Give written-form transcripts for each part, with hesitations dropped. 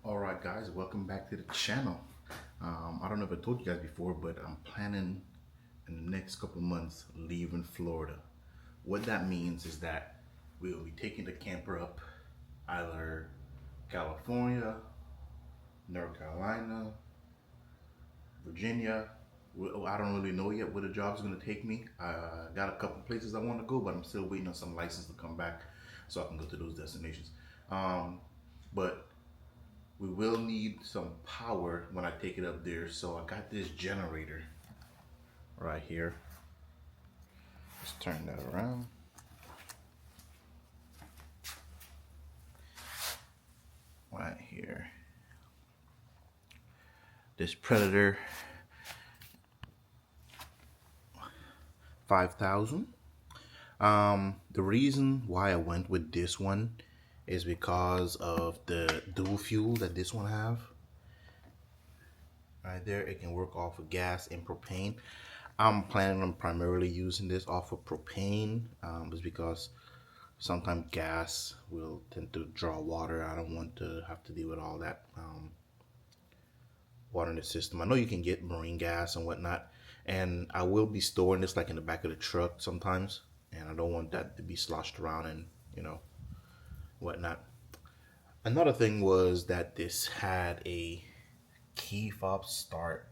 Alright guys, welcome back to the channel. I don't know if I told you guys before, but I'm planning in the next couple months leaving Florida. What that means is that we'll be taking the camper up either California, North Carolina, Virginia. I don't really know yet where the job's gonna take me. I got a couple places I want to go, but I'm still waiting on some license to come back so I can go to those destinations. But we will need some power when I take it up there. So I got this generator right here. Let's turn that around. Right here. This Predator 5000. The reason why I went with this one is because of the dual fuel that this one have. Right there, it can work off of gas and propane. I'm planning on primarily using this off of propane, just because sometimes gas will tend to draw water. I don't want to have to deal with all that water in the system. I know you can get marine gas and whatnot, and I will be storing this like in the back of the truck sometimes, and I don't want that to be sloshed around and whatnot. Another thing was that this had a key fob start.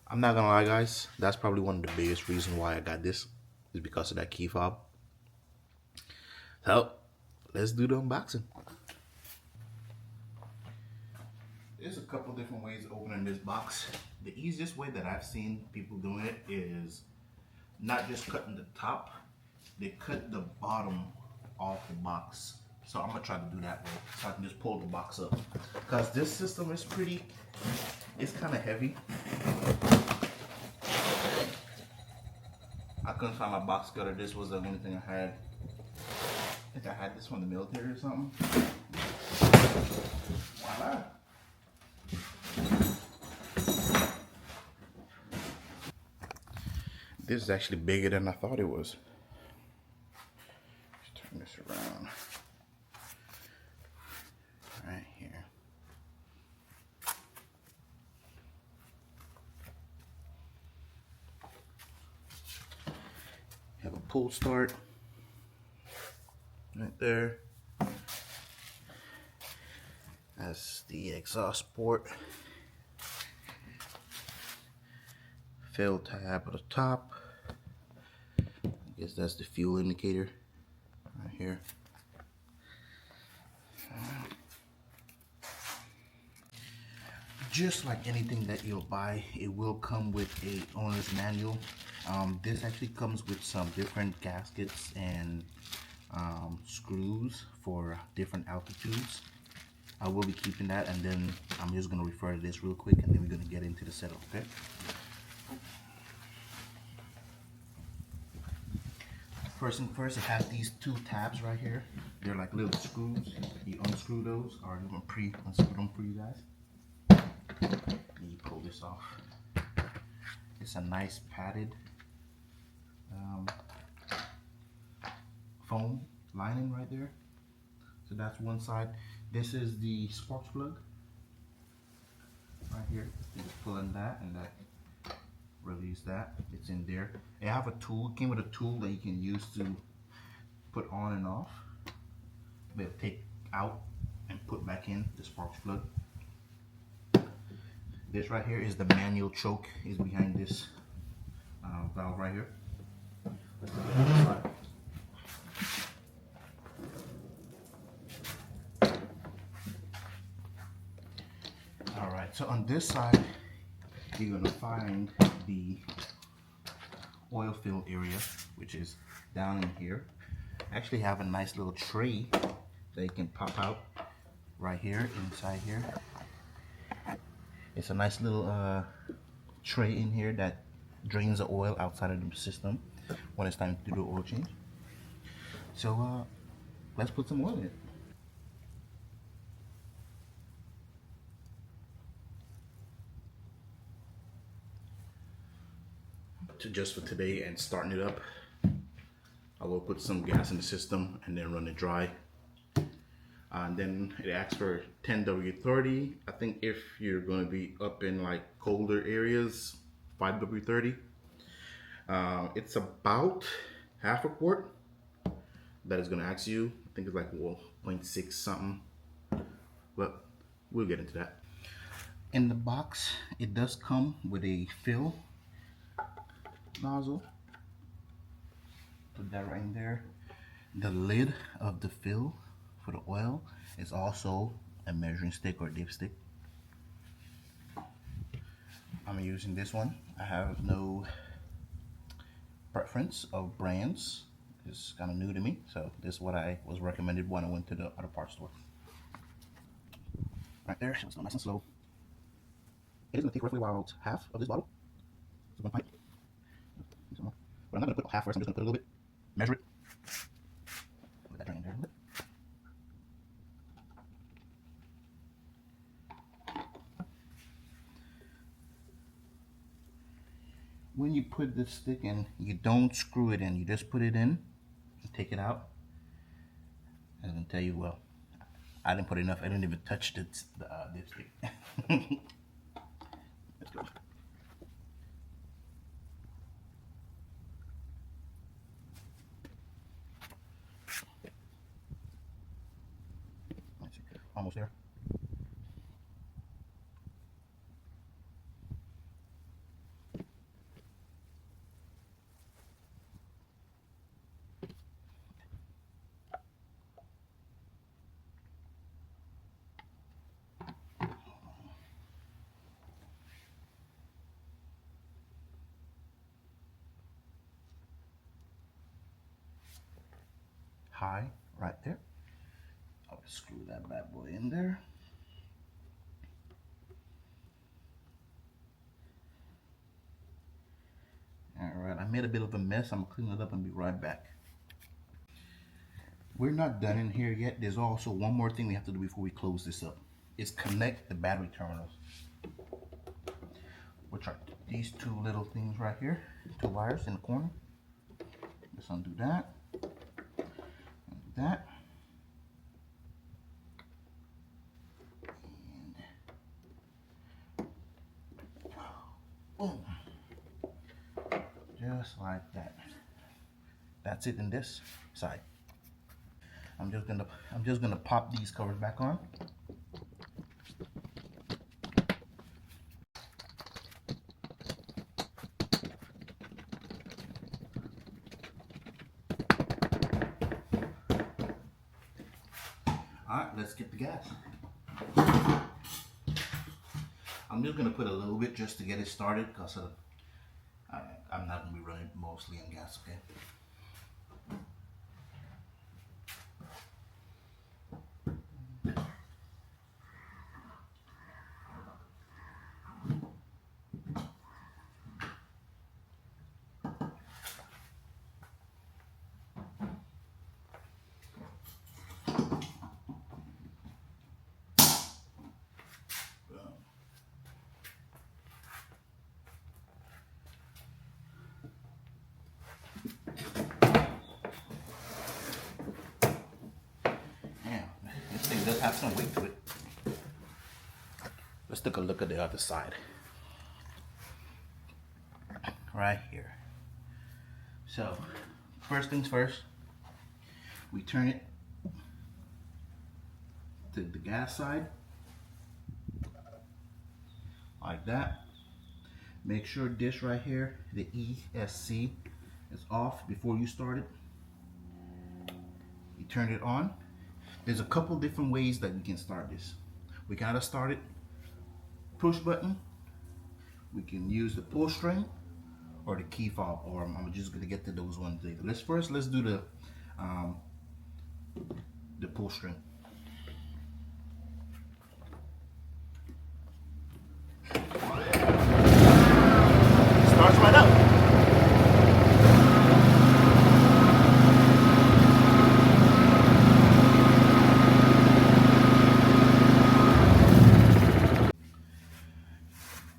I'm not gonna lie guys, that's probably one of the biggest reasons why I got this, is because of that key fob. So let's do the unboxing. There's a couple different ways of opening this box. The easiest way that I've seen people doing it is not just cutting the top, they cut the bottom off the box. So I'm gonna try to do that way, so I can just pull the box up. Because this system is it's kind of heavy. I couldn't find my box cutter. This was the only thing I had. I think I had this from the military or something. Voila. This is actually bigger than I thought it was. Let's turn this around. Right here. Have a pull start right there. That's the exhaust port. Fill tab at the top. I guess that's the fuel indicator right here. Just like anything that you'll buy, it will come with a owner's manual. This actually comes with some different gaskets and screws for different altitudes. I will be keeping that, and then I'm just going to refer to this real quick, and then we're going to get into the setup, okay? First thing first, it has these two tabs right here. They're like little screws. You unscrew those, or you can pre-unscrew them for you guys. And you pull this off. It's a nice padded foam lining right there. So that's one side. This is the spark plug right here. You just pull in that, and that release that. It's in there. I have a tool. It came with a tool that you can use to put on and off. But take out and put back in the spark plug. This right here is the manual choke, is behind this valve right here. Let's look at this side. Alright, so on this side, you're going to find the oil fill area, which is down in here. I actually have a nice little tray that you can pop out right here, inside here. It's a nice little tray in here that drains the oil outside of the system when it's time to do the oil change. So let's put some oil in it. Just for today and starting it up, I will put some gas in the system and then run it dry. And then it asks for 10W30. I think if you're going to be up in like colder areas, 5W30. It's about half a quart that is going to ask you. I think it's like 0.6 something, but we'll get into that. In the box, it does come with a fill nozzle. Put that right in there. The lid of the fill for the oil is also a measuring stick or dipstick. I'm using this one. I have no preference of brands. It's kind of new to me, so this is what I was recommended when I went to the other parts store. Right there, so it's nice and slow. It is going to take roughly about half of this bottle. So 1 pint. But I'm not going to put half first. I'm just going to put a little bit. Measure it. Let that drain in there a little bit. When you put this stick in, you don't screw it in. You just put it in and take it out. I'm going to tell you, well, I didn't put enough. I didn't even touch the dipstick. Let's go. Almost there. High right there. I'll screw that bad boy in there. Alright, I made a bit of a mess. I'm gonna clean it up and be right back. We're not done in here yet. There's also one more thing we have to do before we close this up. It's connect the battery terminals, which are these two little things right here, two wires in the corner. Let's undo that. Undo that. And boom. Just like that. That's it in this side. I'm just gonna pop these covers back on. Alright, let's get the gas. I'm just gonna put a little bit just to get it started because I'm not gonna be running mostly on gas, okay? It does have some weight to it. Let's take a look at the other side. Right here. So, first things first, we turn it to the gas side. Like that. Make sure this right here, the ESC, is off before you start it. You turn it on. There's a couple different ways that we can start this. We gotta start it push button. We can use the pull string or the key fob, or I'm just gonna get to those ones later. Let's do the pull string. Starts right up.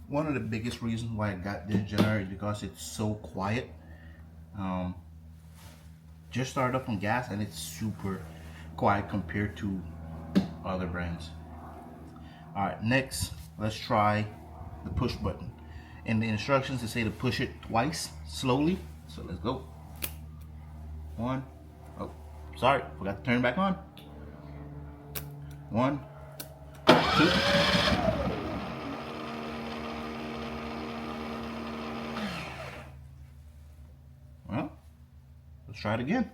One of the biggest reasons why I got this generator is because it's so quiet. Just started up on gas and it's super quiet compared to other brands. All right, next let's try the push button. In the instructions they say to push it twice slowly, so let's go. One, oh sorry, forgot to turn it back on. One, two. Well, let's try it again.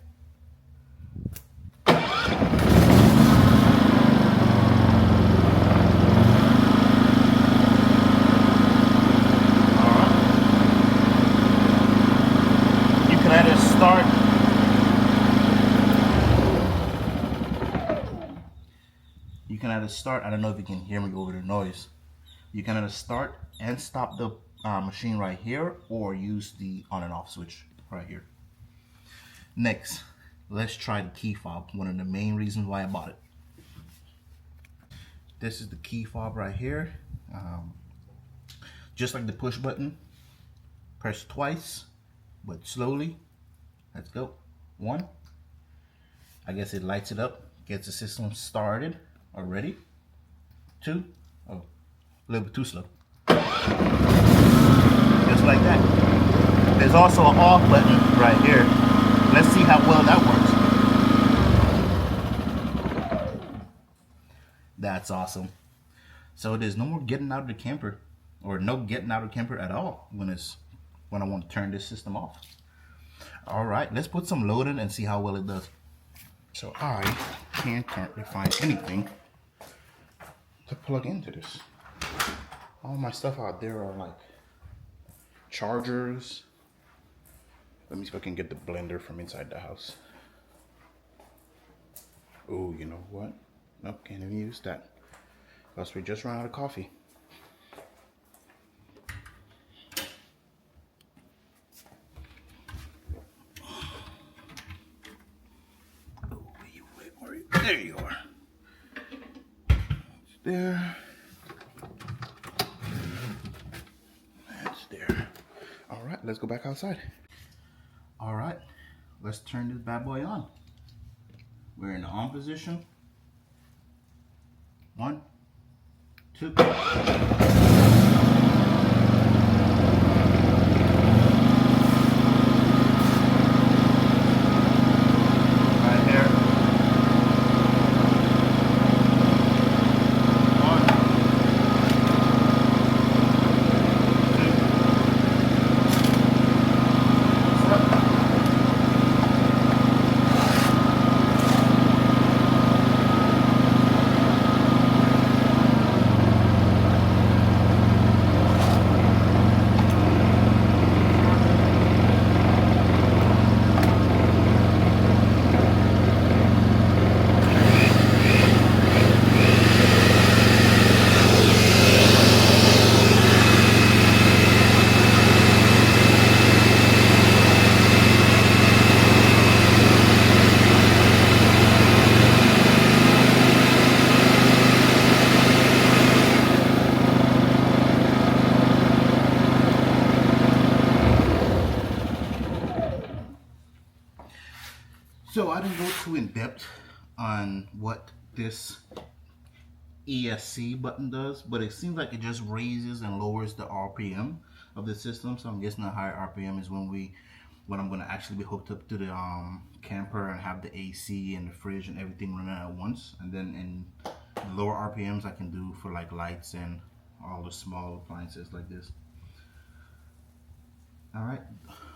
Start. You can either start, I don't know if you can hear me over the noise. You can either start and stop the machine right here, or use the on and off switch right here. Next, let's try the key fob, one of the main reasons why I bought it. This is the key fob right here. Just like the push button, press twice, but slowly. Let's go. One. I guess it lights it up, gets the system started already. Two. Oh, a little bit too slow. Just like that. There's also an off button right here. Let's see how well that works. That's awesome. So there's no more getting out of the camper, or no getting out of the camper at all when I want to turn this system off. All right, let's put some load in and see how well it does. So I can't currently find anything to plug into this. All my stuff out there are like chargers. Let me see if I can get the blender from inside the house. Oh, you know what? Nope, can't even use that. Plus we just ran out of coffee. There you are. It's there. That's there. All right, let's go back outside. All right, let's turn this bad boy on. We're in the on position. One, two. So I didn't go too in depth on what this ESC button does, but it seems like it just raises and lowers the RPM of the system. So I'm guessing the higher RPM is when I'm going to actually be hooked up to the camper and have the AC and the fridge and everything running at once. And then in lower RPMs I can do for like lights and all the small appliances like this. All right,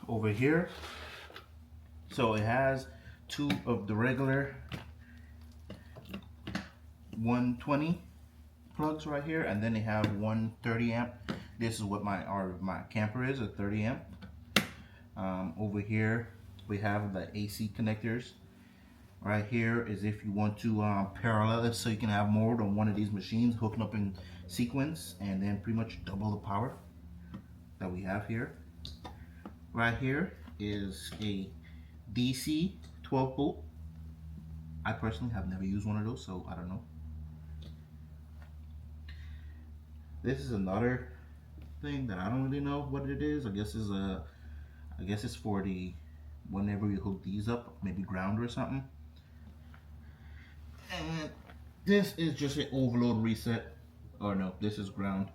over here, so it has two of the regular 120 plugs right here, and then they have one 30 amp. This is what my camper is, a 30 amp. Over here we have the AC connectors. Right here is if you want to parallel it, so you can have more than one of these machines hooking up in sequence, and then pretty much double the power that we have here. Right here is a DC 12 volt. I personally have never used one of those, so I don't know. This is another thing that I don't really know what it is. I guess it's for the whenever you hook these up, maybe ground or something. And This is just an overload reset. Or no, this is ground.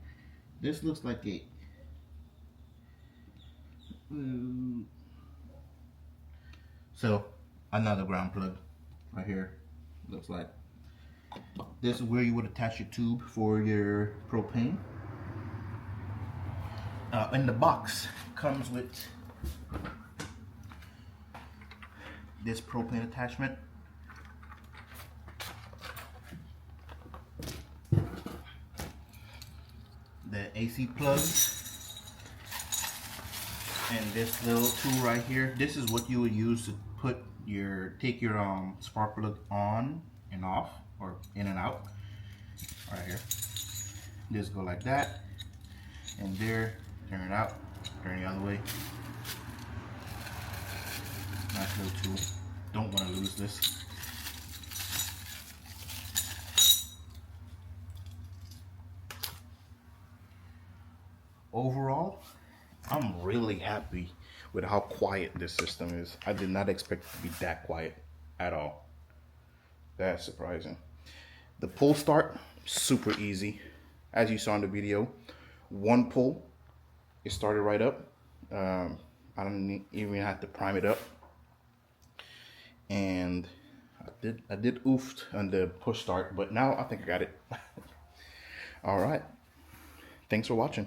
This looks like a so another ground plug right here. Looks like this is where you would attach your tube for your propane. In the box comes with this propane attachment. The AC plugs and this little tool right here. This is what you would use to take your spark plug on and off, or in and out. Right here. Just go like that, and there, turn it out, turn the other way. Nice little tool. Don't want to lose this. Overall, I'm really happy with how quiet this system is. I did not expect it to be that quiet at all. That's surprising. The pull start, super easy. As you saw in the video, one pull, it started right up. I don't even have to prime it up. And I did oofed on the push start, but now I think I got it. All right. Thanks for watching.